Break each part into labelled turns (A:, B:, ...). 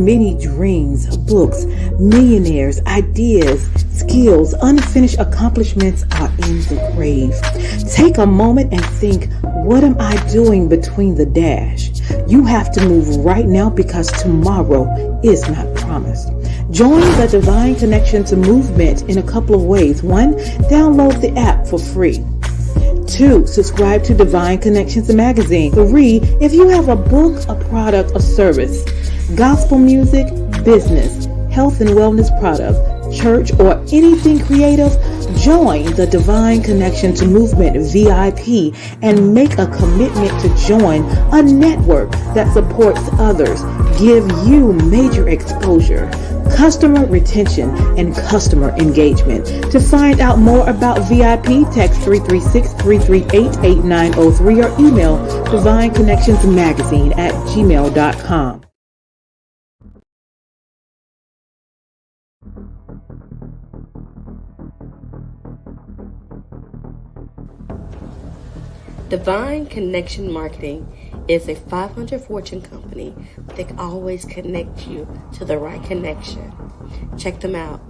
A: many dreams, books, millionaires, ideas, skills, unfinished accomplishments are in the grave. Take a moment and think, what am I doing between the dash? You have to move right now because tomorrow is not promised. Join the Divine Connections movement in a couple of ways. 1, download the app for free. 2, subscribe to Divine Connections magazine. 3, if you have a book, a product, a service, gospel music, business, health and wellness product, church, or anything creative, join the Divine Connections Movement VIP and make a commitment to join a network that supports others, give you major exposure, customer retention, and customer engagement. To find out more about VIP, text 336-338-8903 or email divineconnectionsmagazine@gmail.com.
B: Divine Connection Marketing is a 500 Fortune company that can always connect you to the right connection. Check them out.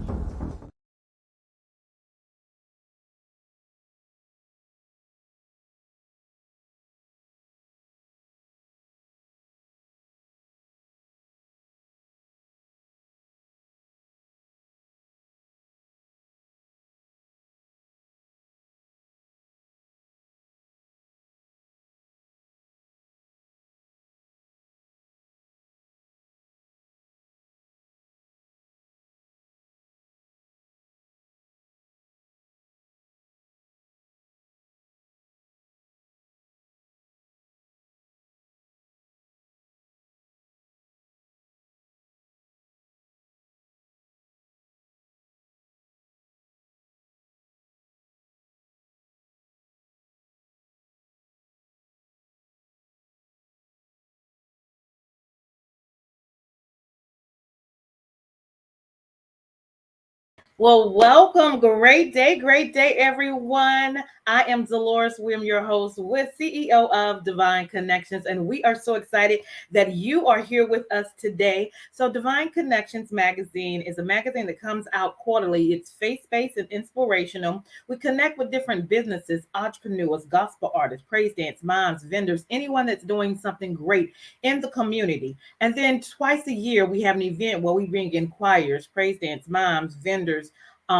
A: Well, welcome. Great day, everyone. I am Deloris. I'm your host with CEO of Divine Connections, and we are so excited that you are here with us today. So Divine Connections magazine is a magazine that comes out quarterly. It's faith-based and inspirational. We connect with different businesses, entrepreneurs, gospel artists, praise dance, moms, vendors, anyone that's doing something great in the community. And then twice a year, we have an event where we bring in choirs, praise dance, moms, vendors,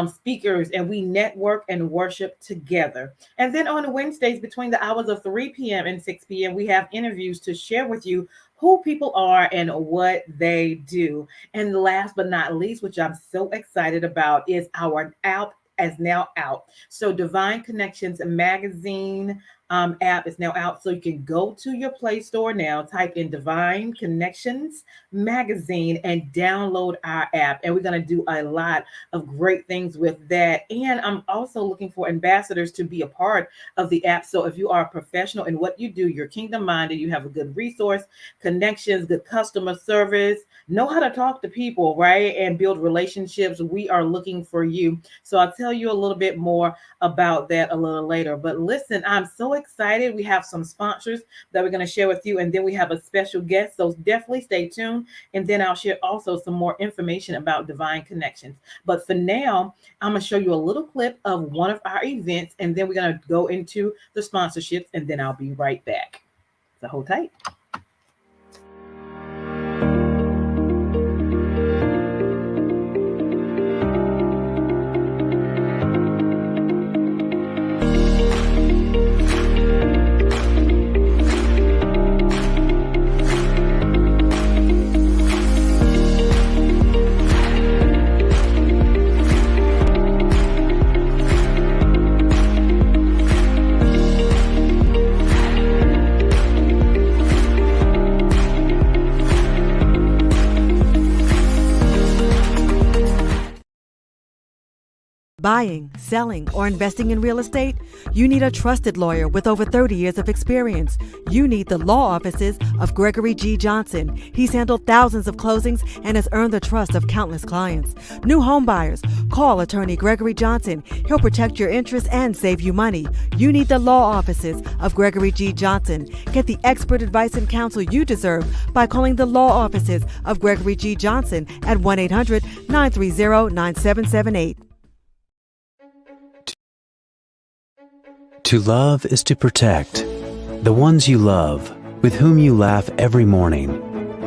A: speakers, and we network and worship together. And then on Wednesdays, between the hours of 3 p.m. and 6 p.m., we have interviews to share with you who people are and what they do. And last but not least, which I'm so excited about, is our app is now out. So Divine Connections magazine app is now out. So you can go to your Play Store now, type in Divine Connections magazine and download our app. And we're going to do a lot of great things with that. And I'm also looking for ambassadors to be a part of the app. So if you are a professional in what you do, you're kingdom minded, you have a good resource, connections, good customer service, know how to talk to people, right? And build relationships. We are looking for you. So I'll tell you a little bit more about that a little later. But listen, I'm so excited. We have some sponsors that we're going to share with you. And then we have a special guest. So definitely stay tuned. And then I'll share also some more information about Divine Connections. But for now, I'm going to show you a little clip of one of our events. And then we're going to go into the sponsorships. And then I'll be right back. So hold tight.
C: Buying, selling, or investing in real estate? You need a trusted lawyer with over 30 years of experience. You need the law offices of Gregory G. Johnson. He's handled thousands of closings and has earned the trust of countless clients. New home buyers, call attorney Gregory Johnson. He'll protect your interests and save you money. You need the law offices of Gregory G. Johnson. Get the expert advice and counsel you deserve by calling the law offices of Gregory G. Johnson at 1-800-930-9778.
D: To love is to protect. The ones you love, with whom you laugh every morning,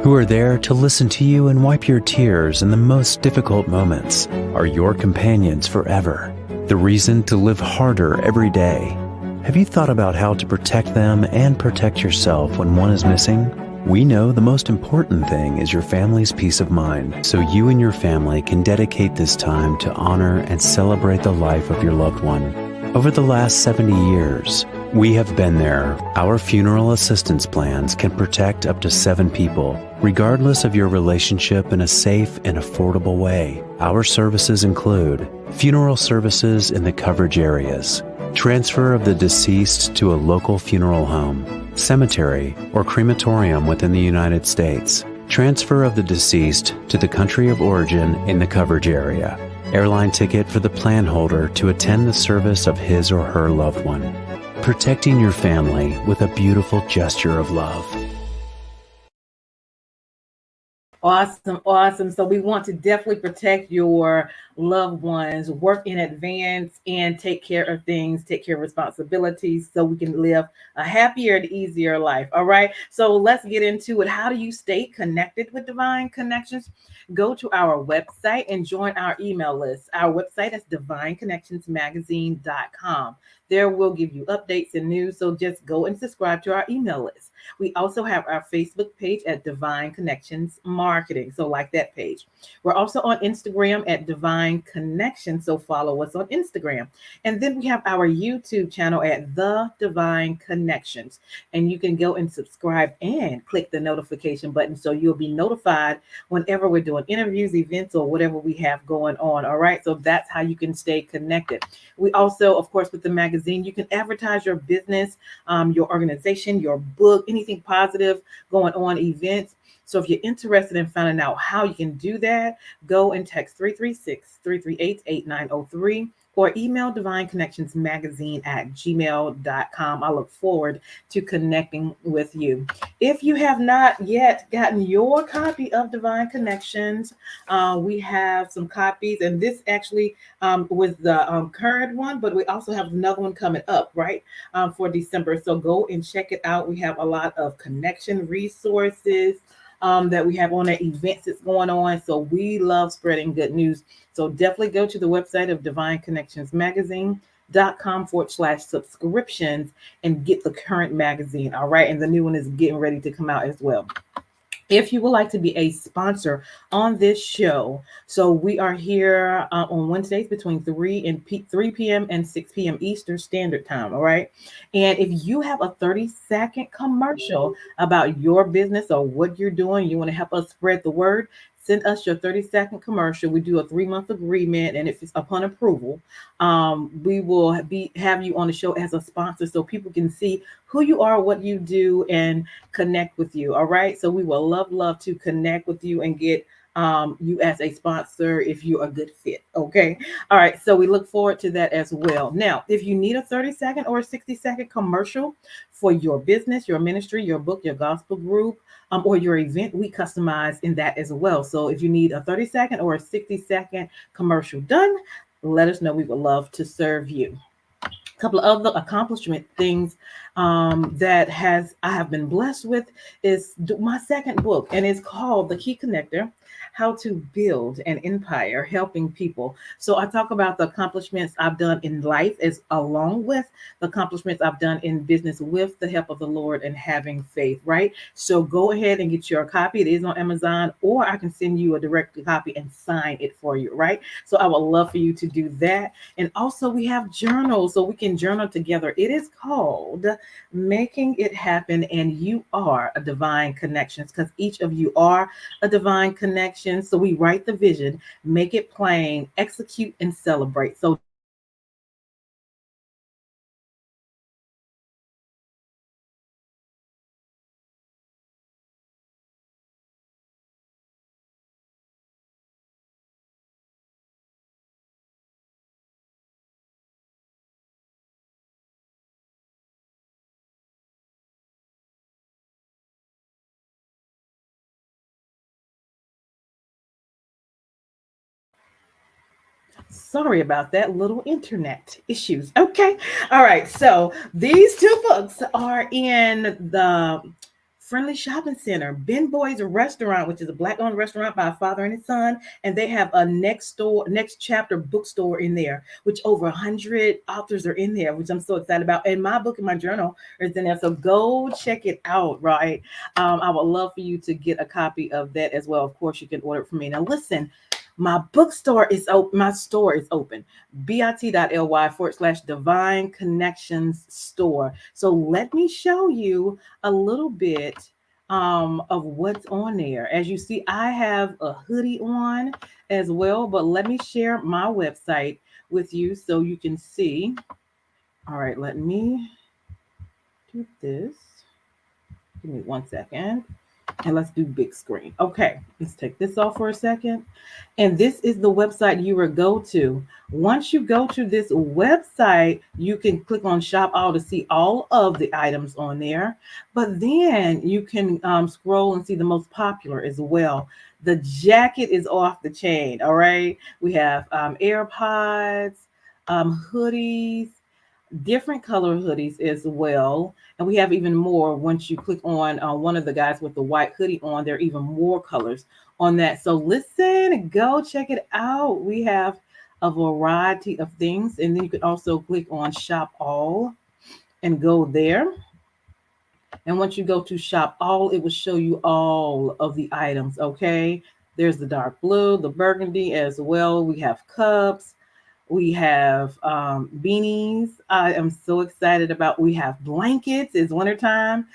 D: who are there to listen to you and wipe your tears in the most difficult moments, are your companions forever. The reason to live harder every day. Have you thought about how to protect them and protect yourself when one is missing? We know the most important thing is your family's peace of mind, so you and your family can dedicate this time to honor and celebrate the life of your loved one. Over the last 70 years, we have been there. Our funeral assistance plans can protect up to 7 people, regardless of your relationship, in a safe and affordable way. Our services include funeral services in the coverage areas, transfer of the deceased to a local funeral home, cemetery, or crematorium within the United States, transfer of the deceased to the country of origin in the coverage area, airline ticket for the plan holder to attend the service of his or her loved one. Protecting your family with a beautiful gesture of love.
A: Awesome, awesome. So we want to definitely protect your loved ones, work in advance, and take care of things, take care of responsibilities so we can live a happier and easier life. All right. So let's get into it. How do you stay connected with Divine Connections? Go to our website and join our email list. Our website is divineconnectionsmagazine.com. There we'll give you updates and news. So just go and subscribe to our email list. We also have our Facebook page at Divine Connections Marketing. So like that page. We're also on Instagram at Divine Connections. So follow us on Instagram. And then we have our YouTube channel at The Divine Connections. And you can go and subscribe and click the notification button so you'll be notified whenever we're doing interviews, events, or whatever we have going on. All right. So that's how you can stay connected. We also, of course, with the magazine, you can advertise your business, your organization, your book, anything positive going on, events. So if you're interested in finding out how you can do that, go and text 336-338-8903 or email divineconnectionsmagazine@gmail.com. I look forward to connecting with you. If you have not yet gotten your copy of Divine Connections, we have some copies, and this actually was the current one, but we also have another one coming up, right, for December. So go and check it out. We have a lot of connection resources that we have on the events that's going on. So we love spreading good news. So definitely go to the website of divineconnectionsmagazine.com/subscriptions and get the current magazine. All right. And the new one is getting ready to come out as well. If you would like to be a sponsor on this show, so we are here on Wednesdays between 3 p.m. and 6 p.m. Eastern Standard Time, all right? And if you have a 30-second commercial about your business or what you're doing, you want to help us spread the word, send us your 30-second commercial. We do a 3-month agreement, and if it's upon approval, we will have you on the show as a sponsor so people can see who you are, what you do, and connect with you. All right. So we will love to connect with you and get you as a sponsor if you're a good fit. Okay. All right. So we look forward to that as well. Now, if you need a 30-second or a 60-second commercial for your business, your ministry, your book, your gospel group, or your event, we customize in that as well. So if you need a 30-second or a 60-second commercial done, let us know. We would love to serve you. A couple of other accomplishment things that I have been blessed with is my second book, and it's called The Key Connector: How to Build an Empire Helping People. So I talk about the accomplishments I've done in life as along with the accomplishments I've done in business with the help of the Lord and having faith, right? So go ahead and get your copy. It is on Amazon, or I can send you a direct copy and sign it for you, right? So I would love for you to do that. And also we have journals so we can journal together. It is called Making It Happen, and You Are a Divine Connections, because each of you are a divine connection. So we write the vision, make it plain, execute, and celebrate. So Sorry about that, little internet issues. Okay. All right. So these two books are in the Friendly Shopping Center, Ben Boy's Restaurant, which is a black-owned restaurant by a father and his son, and they have a next chapter bookstore in there, which over 100 authors are in there, which I'm so excited about. And my book and my journal is in there, so go check it out. Right, I would love for you to get a copy of that as well. Of course, you can order it from me. Now, listen, my bookstore is open. My store is open. bit.ly/divine connections store. So let me show you a little bit of what's on there. As you see, I have a hoodie on as well, but let me share my website with you so you can see. All right, let me do this. Give me 1 second. And let's do big screen. Okay, let's take this off for a second. And this is the website you will go to. Once you go to this website, you can click on Shop All to see all of the items on there. But then you can scroll and see the most popular as well. The jacket is off the chain. All right. We have AirPods, hoodies, different color hoodies as well. And we have even more. Once you click on one of the guys with the white hoodie on, there are even more colors on that. So listen, go check it out. We have a variety of things. And then you can also click on Shop All and go there. And once you go to Shop All, it will show you all of the items. Okay. There's the dark blue, the burgundy as well. We have cups. We have beanies. I am so excited about. We have blankets. It's wintertime.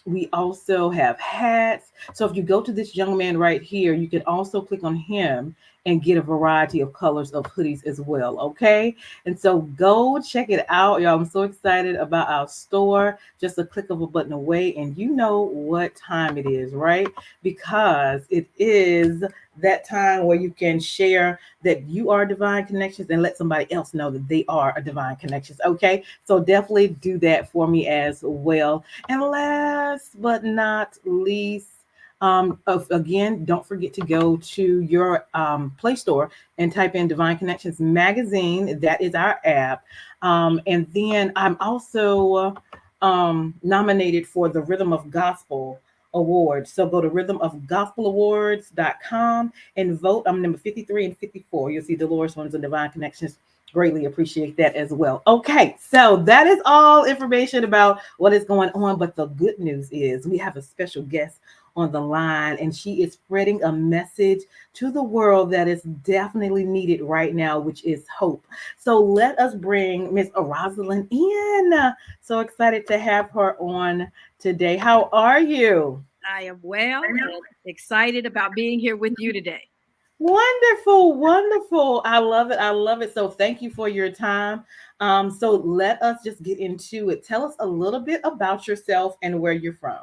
A: We also have hats. So if you go to this young man right here, you can also click on him and get a variety of colors of hoodies as well. Okay. And so go check it out, y'all. I'm so excited about our store. Just a click of a button away, and you know what time it is, right? Because it is that time where you can share that you are divine connections and let somebody else know that they are a divine connections. Okay. So definitely do that for me as well. And last but not least, again, don't forget to go to your Play Store and type in Divine Connections Magazine. That is our app. And then I'm also nominated for the Rhythm of Gospel Awards. So go to rhythmofgospelawards.com and vote. I'm number 53 and 54. You'll see Deloris ones and Divine Connections. Greatly appreciate that as well. Okay, so that is all information about what is going on. But the good news is we have a special guest on the line, and she is spreading a message to the world that is definitely needed right now, which is hope. So let us bring Miss Rosalind in. So excited to have her on today. How are you?
E: I am well and excited about being here with you today.
A: Wonderful, wonderful. I love it. I love it. So thank you for your time. So let us just get into it. Tell us a little bit about yourself and where you're from.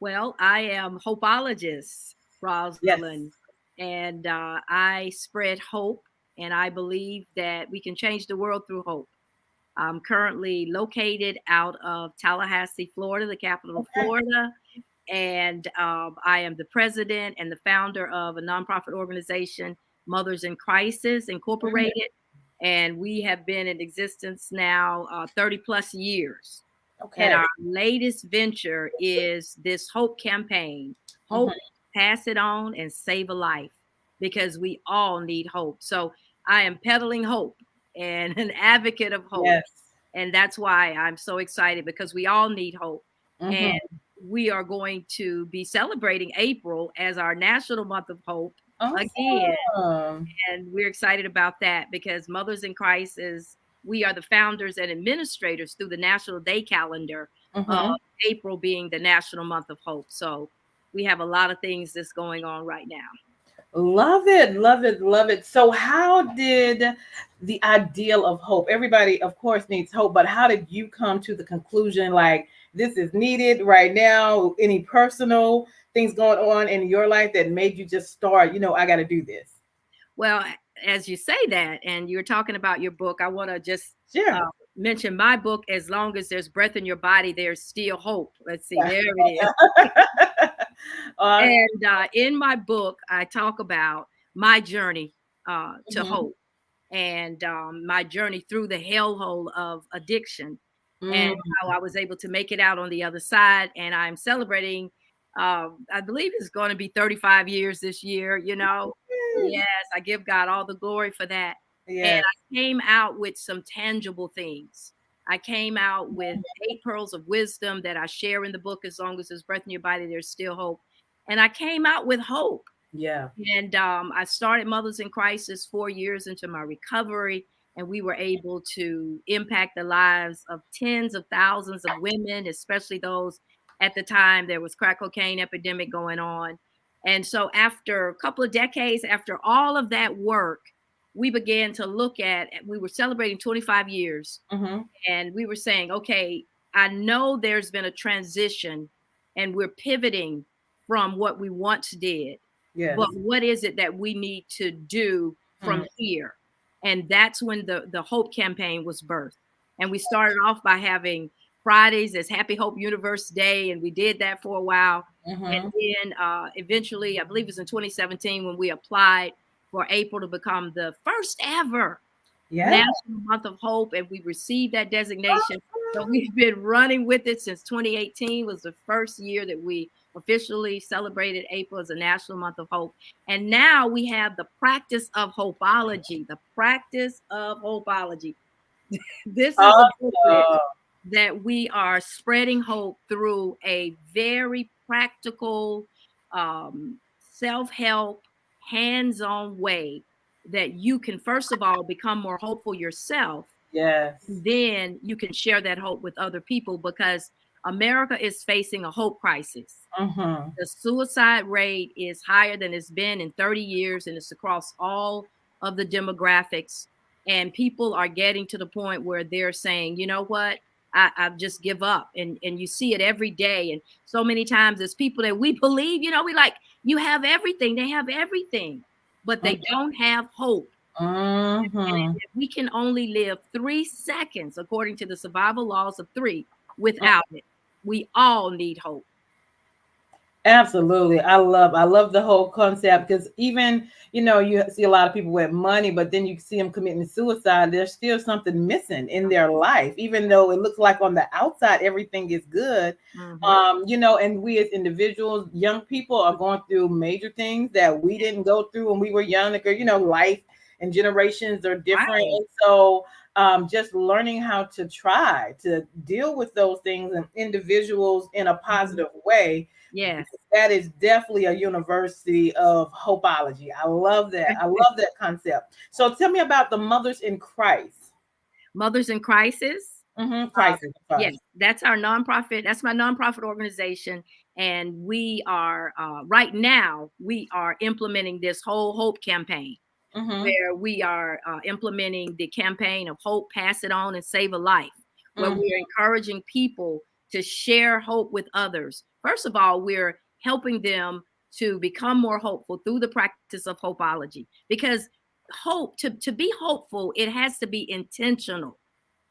E: Well, I am hopeologist,
A: Yes.
E: Rosalind, and I spread hope, and I believe that we can change the world through hope. I'm currently located out of Tallahassee, Florida, the capital of
A: Okay.
E: Florida, and I am the president and the founder of a nonprofit organization, Mothers in Crisis
A: Mhm.
E: Incorporated, and we have been in existence now 30 plus years. And
A: Okay.
E: our latest venture is this hope campaign.
A: Mhm.
E: Hope, pass it on and save a life because we all need hope. So I am peddling hope and an advocate of hope.
A: Yes.
E: And that's why I'm so excited because we all need hope. And
A: Mhm.
E: we are going to be celebrating April as our National Month of Hope again.
A: Awesome.
E: And we're excited about that because Mothers in Christ is, we are the founders and administrators through the National Day calendar of
A: Mhm.
E: April being the National Month of Hope. So we have a lot of things that's going on right now.
A: Love it, love it, love it. So, how did the ideal of hope? Everybody, of course, needs hope, but how did you come to the conclusion like this is needed right now? Any personal things going on in your life that made you just start? I got to do this.
E: Well, as you say that, and you're talking about your book, I want to just uh,
A: Sure.
E: mention my book. As long as there's breath in your body, there's still hope. Let's see, there it is.
A: uh,
E: And in my book, I talk about my journey. to
A: Mhm.
E: hope, and my journey through the hellhole of addiction, and
A: Mm.
E: how I was able to make it out on the other side. And I'm celebrating, I believe it's going to be 35 years this year, you know. Yes, I give God all the glory for that. And
A: Yes.
E: I came out with some tangible things. I came out with 8 pearls of wisdom that I share in the book. As long as there's breath in your body, there's still hope. And I came out with hope.
A: Yeah.
E: And I started Mothers in Crisis 4 years into my recovery, and we were able to impact the lives of tens of thousands of women, especially those at the time there was crack cocaine epidemic going on. And so after a couple of decades, after all of that work, we began to look at, we were celebrating 25 years,
A: Mhm.
E: and we were saying, okay, I know there's been a transition and we're pivoting from what we once did,
A: Yes.
E: but what is it that we need to do from
A: Mhm.
E: here? And that's when the Hope campaign was birthed. And we started off by having Fridays as Happy Hope Universe Day, and we did that for a while. And
A: Mhm.
E: then eventually, I believe it was in 2017 when we applied for April to become the first ever
A: Yeah.
E: National Month of Hope, and we received that designation. So we've been running with it since 2018 was the first year that we officially celebrated April as a National Month of Hope. And now we have the practice of hopeology, the practice of hopeology. This is a booklet
A: Awesome.
E: that we are spreading hope through a very practical, self-help, hands-on way that you can first of all become more hopeful yourself,
A: Yes.
E: then you can share that hope with other people, because America is facing a hope crisis.
A: Mhm.
E: The suicide rate is higher than it's been in 30 years, and it's across all of the demographics. And people are getting to the point where they're saying, you know what, I just give up. And you see it every day. And so many times it's people that we believe, you know, we like, you have everything. They have everything, but they don't have hope. And
A: Mhm.
E: we can only live 3 seconds, according to the survival laws of three, without it. We all need hope.
A: Absolutely. I love the whole concept because even, you see a lot of people with money, but then you see them committing suicide. There's still something missing in their life, even though it looks like on the outside everything is good.
E: Mhm.
A: And we as individuals, young people are going through major things that we didn't go through when we were younger. Life and generations are different.
E: Right.
A: And so just learning how to try to deal with those things and individuals in a
E: Mhm.
A: positive way,
E: Yes.
A: that is definitely a university of hopeology. I love that. I love that concept. So tell me about the Mothers in Christ.
E: Mothers in Crisis. Uh,
A: Crisis. I'm
E: yes,
A: sorry.
E: that's our nonprofit. That's my nonprofit organization, and we are right now we are implementing this whole hope campaign,
A: Mm-hmm.
E: where we are implementing the campaign of hope, pass it on, and save a life, where
A: Mm-hmm.
E: we're encouraging people to share hope with others. First of all, we're helping them to become more hopeful through the practice of hopeology, because hope, to be hopeful, it has to be intentional.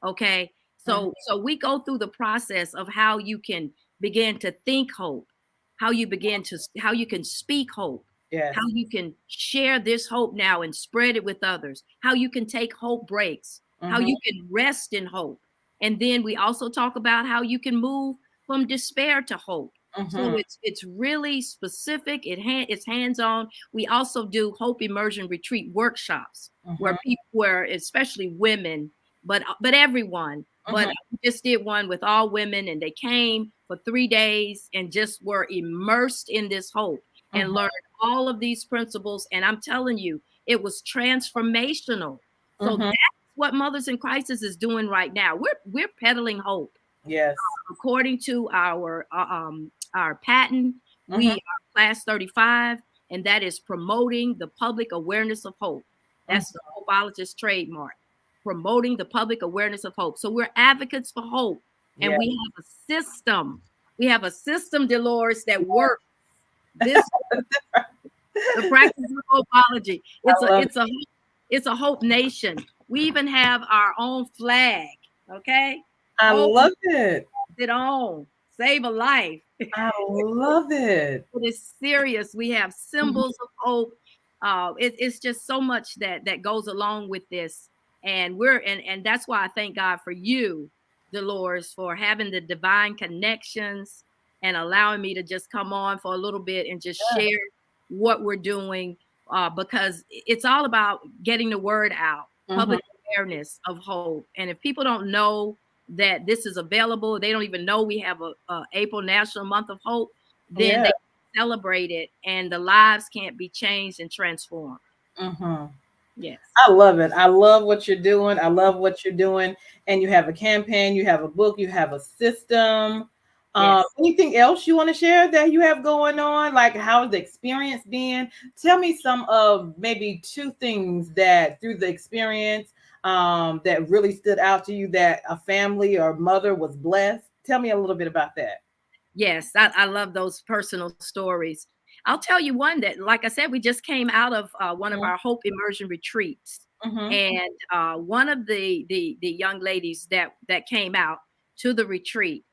E: Okay.
A: Mm-hmm.
E: So we go through the process of how you can begin to think hope, how you can speak hope,
A: Yes.
E: how you can share this hope now and spread it with others, how you can take hope breaks, how
A: Mm-hmm.
E: you can rest in hope. And then we also talk about how you can move from despair to hope. So
A: Mm-hmm.
E: it's really specific. It's hands on. We also do hope immersion retreat workshops
A: Mm-hmm.
E: where people, where especially women, but everyone. But
A: Mm-hmm.
E: we just did one with all women, and they came for 3 days and just were immersed in this hope and
A: Mm-hmm.
E: learned all of these principles. And I'm telling you, it was transformational. So
A: Mm-hmm.
E: that's what Mothers in Crisis is doing right now. We're peddling hope
A: Yes.
E: according to our patent. We
A: Mm-hmm.
E: are class 35, and that is promoting the public awareness of hope. That's the hopeologist trademark, promoting the public awareness of hope. So we're advocates for hope, and
A: Yeah.
E: we have a system. We have a system, Deloris, that works. This the practice of hopeology.
A: I
E: It's a
A: love
E: it's a it's a hope nation. We even have our own flag. Okay,
A: I
E: hope
A: love it.
E: it on, save a life.
A: I love it.
E: It is serious. We have
A: Mhm.
E: symbols of hope. It's just so much that goes along with this. And that's why I thank God for you, Dolores, for having the divine connections and allowing me to just come on for a little bit and just
A: Yeah.
E: share what we're doing, because it's all about getting the word out,
A: Hmm.
E: public awareness of hope. And if people don't know that this is available, they don't even know we have a April National Month of Hope, then
A: Yeah.
E: they celebrate it and the lives can't be changed and transformed.
A: Hmm.
E: Yes.
A: I love it. I love what you're doing. I love what you're doing. And you have a campaign, you have a book, you have a system.
E: Yes.
A: Anything else you want to share that you have going on? Like, how's the experience been? Tell me some of maybe two things that through the experience that really stood out to you that a family or mother was blessed. Tell me a little bit about that.
E: Yes, I love those personal stories. I'll tell you one that, like I said, we just came out of one of our Hope Immersion retreats,
A: Mm-hmm.
E: and one of the young ladies that came out to the retreat,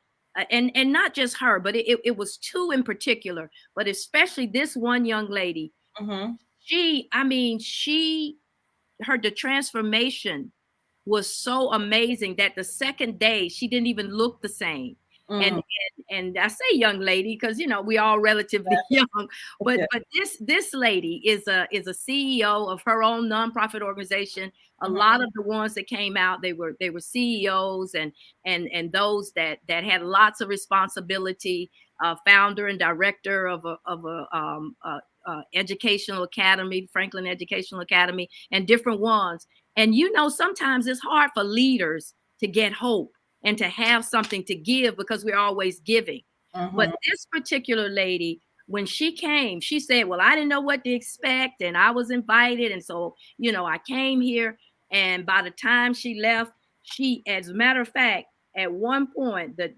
E: and not just her, but it was two in particular, but especially this one young lady.
A: Mm-hmm.
E: I mean, the transformation was so amazing that the second day she didn't even look the same. And
A: Mm.
E: and I say young lady because we all relatively young, but
A: Okay.
E: this lady is a CEO of her own nonprofit organization. A
A: Mhm.
E: lot of the ones that came out, they were CEOs and those that had lots of responsibility. Founder and director of a educational academy, Franklin Educational Academy, and different ones. And sometimes it's hard for leaders to get hope and to have something to give because we're always giving. But
A: Mhm.
E: this particular lady, when she came, she said, well, I didn't know what to expect. And I was invited. And so, I came here. And by the time she left, as a matter of fact, at one point, the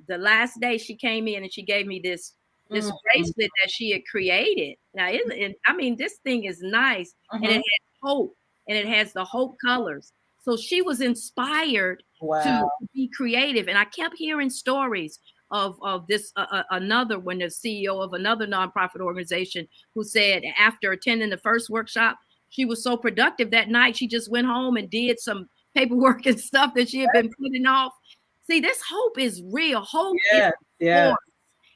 E: last day she came in and she gave me this
A: Mhm.
E: bracelet that she had created. Now, I mean, this thing is nice and it
A: Mhm.
E: has hope and it has the hope colors. So she was inspired to
A: Wow.
E: be creative. And I kept hearing stories of this another one, the CEO of another nonprofit organization, who said after attending the first workshop, she was so productive that night she just went home and did some paperwork and stuff that she had been putting off. See, this hope is real. Hope is
A: Yes.
E: force.
A: Yes.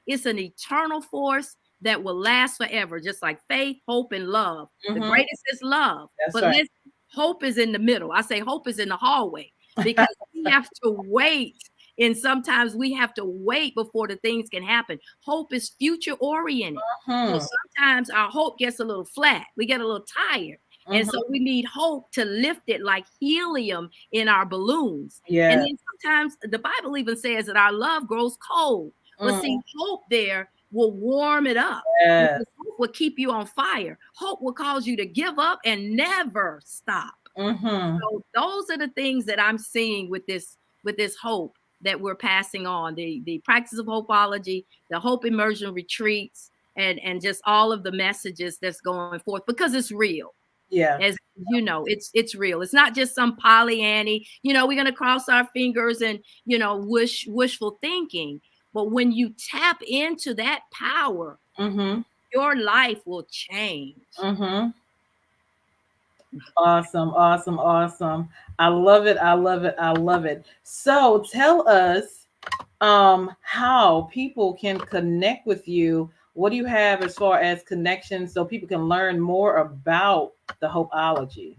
E: It's an eternal force that will last forever, just like faith, hope, and love. The
A: Mhm.
E: greatest is love.
A: That's
E: But
A: right.
E: listen, hope is in the middle. I say hope is in the hallway because we have to wait. And sometimes we have to wait before the things can happen. Hope is future oriented. So
A: Mhm.
E: sometimes our hope gets a little flat. We get a little tired. And
A: Mhm.
E: so we need hope to lift it like helium in our balloons. And
A: Yes.
E: then sometimes the Bible even says that our love grows cold. But
A: Mm.
E: see, hope there will warm it up
A: Yes.
E: because hope will keep you on fire. Hope will cause you to give up and never stop.
A: Mhm.
E: So those are the things that I'm seeing with this hope that we're passing on. The practice of hopeology, the hope immersion retreats, and just all of the messages that's going forth because it's real.
A: Yeah.
E: As it's real. It's not just some Pollyanny, we're gonna cross our fingers and wishful thinking. But when you tap into that power,
A: Mhm.
E: your life will change.
A: Mhm. Awesome. Awesome. Awesome. I love it. I love it. I love it. So tell us how people can connect with you. What do you have as far as connections so people can learn more about the hopeology?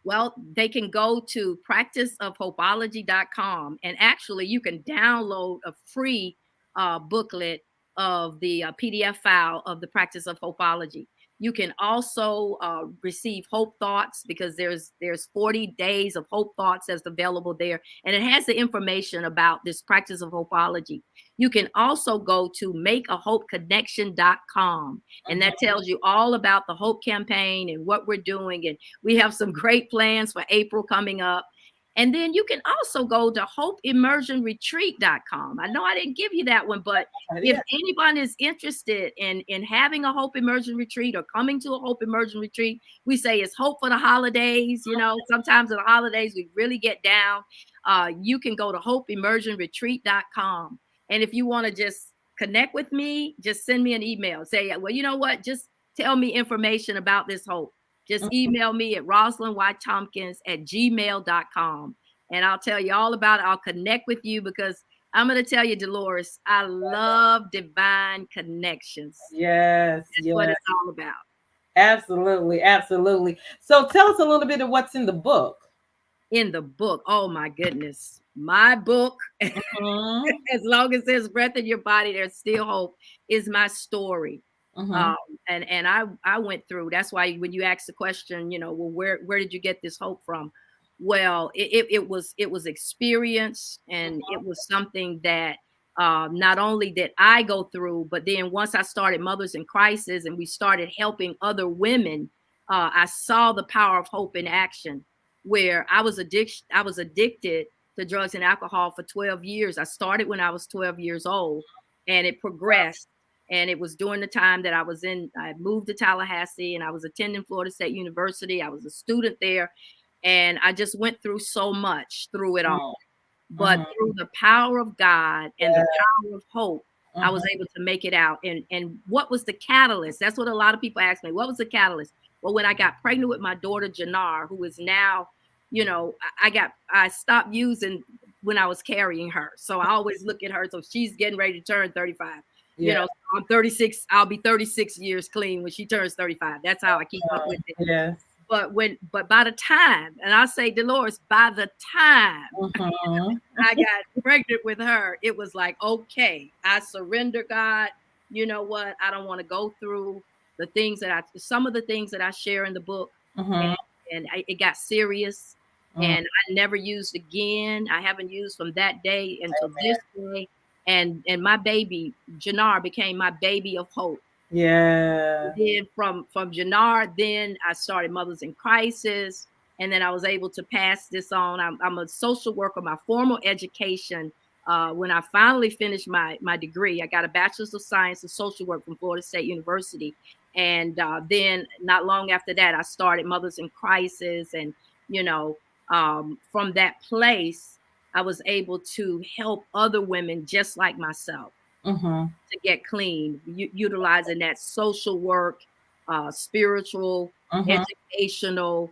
E: Well, they can go to practiceofhopeology.com, and actually you can download a free booklet of the PDF file of the practice of hopeology. You can also receive hope thoughts because there's 40 days of hope thoughts that's available there, and it has the information about this practice of hopeology. You can also go to makeahopeconnection.com, and that tells you all about the hope campaign and what we're doing, and we have some great plans for April coming up. And then you can also go to hopeimmersionretreat.com. I know I didn't give you that one, but if
A: Yeah.
E: anyone is interested in having a hope immersion retreat or coming to a hope immersion retreat, we say it's hope for the holidays. Sometimes in the holidays we really get down. You can go to hopeimmersionretreat.com. And if you want to just connect with me, just send me an email. Say, well, you know what? Just tell me information about this hope, just email me at rosalindtompkins@gmail.com. And I'll tell you all about it. I'll connect with you because I'm going to tell you, Deloris, I love divine connections.
A: Yes,
E: That's
A: yes.
E: what it's all about.
A: Absolutely, absolutely. So tell us a little bit of what's in the book.
E: In the book, oh my goodness, my book,
A: Mhm,
E: as long as there's breath in your body, there's still hope, is my story.
A: mhm,
E: Um, and I went through. That's why when you ask the question, well, where did you get this hope from? Well, it was experience, and it was something that not only did I go through, but then once I started Mothers in Crisis and we started helping other women, I saw the power of hope in action. Where I was addicted to drugs and alcohol for 12 years. I started when I was 12 years old, and it progressed. And it was during the time that I moved to Tallahassee and I was attending Florida State University. I was a student there, and I just went through so much through it all. But
A: mhm,
E: through the power of God and the
A: yeah,
E: power of hope, I was
A: mhm,
E: able to make it out. And what was the catalyst? That's what a lot of people ask me. What was the catalyst? Well, when I got pregnant with my daughter Jannar, who is now, I stopped using when I was carrying her. So I always look at her. So she's getting ready to turn 35.
A: yeah,
E: So I'm 36. I'll be 36 years clean when she turns 35. That's how I keep up with it.
A: yes.
E: But by the time, and I say, Dolores, by the time
A: Mhm,
E: I got pregnant with her, it was like, okay, I surrender, God. You know what? I don't want to go through some of the things that I share in the book, and
A: mhm,
E: it got serious,
A: mhm.
E: and I never used again. I haven't used from that day until this day, and my baby Jannar became my baby of hope.
A: Yeah.
E: Then from Jannar, then I started Mothers in Crisis, and then I was able to pass this on. I'm a social worker. My formal education, when I finally finished my degree, I got a bachelor's of science in social work from Florida State University, and then not long after that, I started Mothers in Crisis, and you know, from that place, I was able to help other women just like myself
A: Mhm,
E: to get clean, utilizing that social work, spiritual,
A: mhm,
E: educational,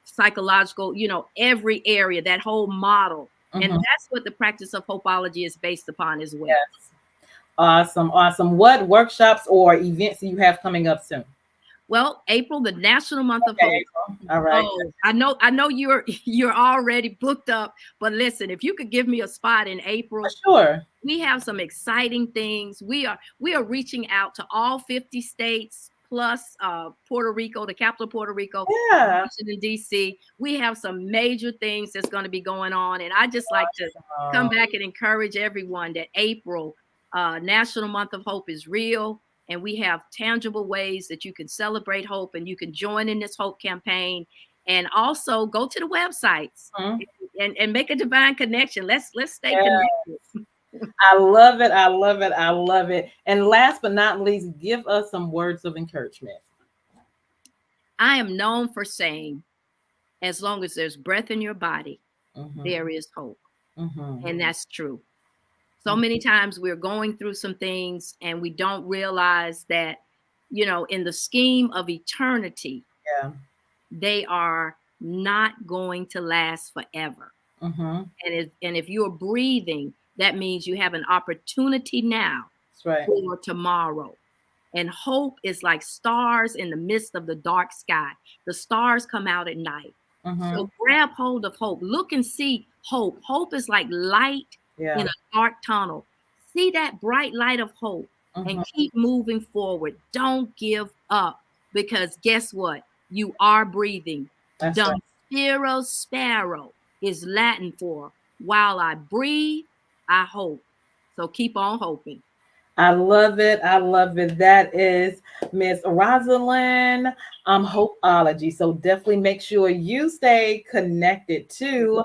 E: psychological, every area, that whole model. And
A: mhm.
E: that's what the practice of hopeology is based upon as well.
A: Yes. Awesome, awesome. What workshops or events do you have coming up soon?
E: Well, April, the National Month of
A: Okay,
E: Hope.
A: April. All right.
E: Oh, I know you're already booked up, but listen, if you could give me a spot in
A: For
E: April,
A: sure.
E: we have some exciting things. We are reaching out to all 50 states plus Puerto Rico, the capital of Puerto Rico,
A: Yeah.
E: Washington D.C. We have some major things that's going to be going on, and I just like to come
A: Awesome.
E: back and encourage everyone that April, National Month of Hope, is real, and we have tangible ways that you can celebrate hope and you can join in this hope campaign, and also go to the websites
A: Mhm.
E: and make a divine connection. Let's stay
A: Yeah.
E: connected.
A: I love it. I love it. I love it. And last but not least, give us some words of encouragement.
E: I am known for saying, as long as there's breath in your body,
A: Mhm,
E: there is hope.
A: mhm,
E: And that's true. So many times we're going through some things and we don't realize that, in the scheme of eternity,
A: yeah.
E: they are not going to last forever.
A: Mhm.
E: And if you're breathing, that means you have an opportunity now
A: That's right.
E: for tomorrow. And hope is like stars in the midst of the dark sky. The stars come out at night. So
A: Mhm.
E: grab hold of hope. Look and see hope. Hope is like light in
A: Yeah.
E: a dark tunnel. See that bright light of hope and
A: Mhm.
E: keep moving forward. Don't give up because guess what? You are breathing.
A: That's right.
E: Dum spiro sparrow is Latin for while I breathe, I hope. So keep on hoping.
A: I love it. I love it. That is Miss Rosalind, Hopeology. So definitely make sure you stay connected to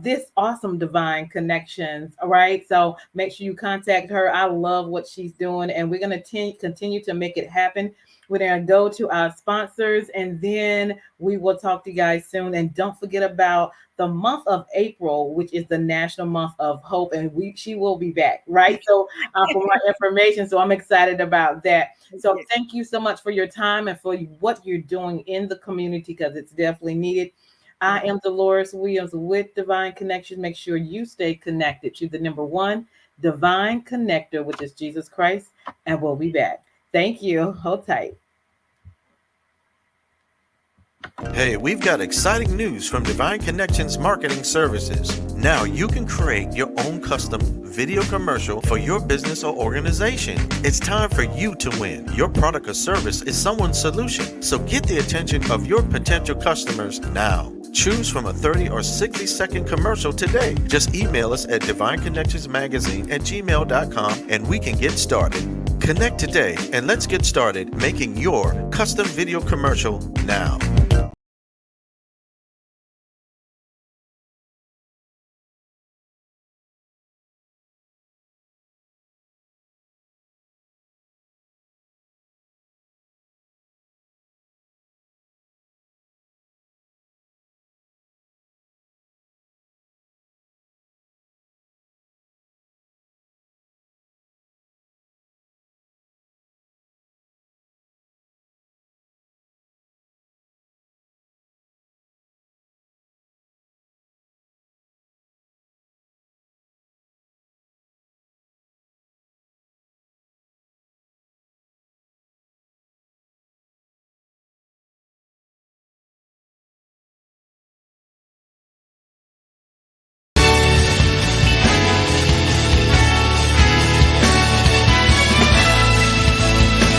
A: this awesome divine connections. All right. So make sure you contact her. I love what she's doing, and we're gonna continue to make it happen. We're going to go to our sponsors, and then we will talk to you guys soon. And don't forget about the month of April, which is the National Month of Hope, and she will be back, right? So for more information, so I'm excited about that. So thank you so much for your time and for what you're doing in the community, because it's definitely needed. I am Deloris Williams with Divine Connections. Make sure you stay connected to the number one divine connector, which is Jesus Christ, and we'll be back. Thank you. Hold tight.
F: Hey, we've got exciting news from Divine Connections Marketing Services. Now you can create your own custom video commercial for your business or organization. It's time for you to win. Your product or service is someone's solution, so get the attention of your potential customers now. Choose from a 30 or 60-second commercial today. Just email us at divineconnectionsmagazine@gmail.com and we can get started. Connect today and let's get started making your custom video commercial now.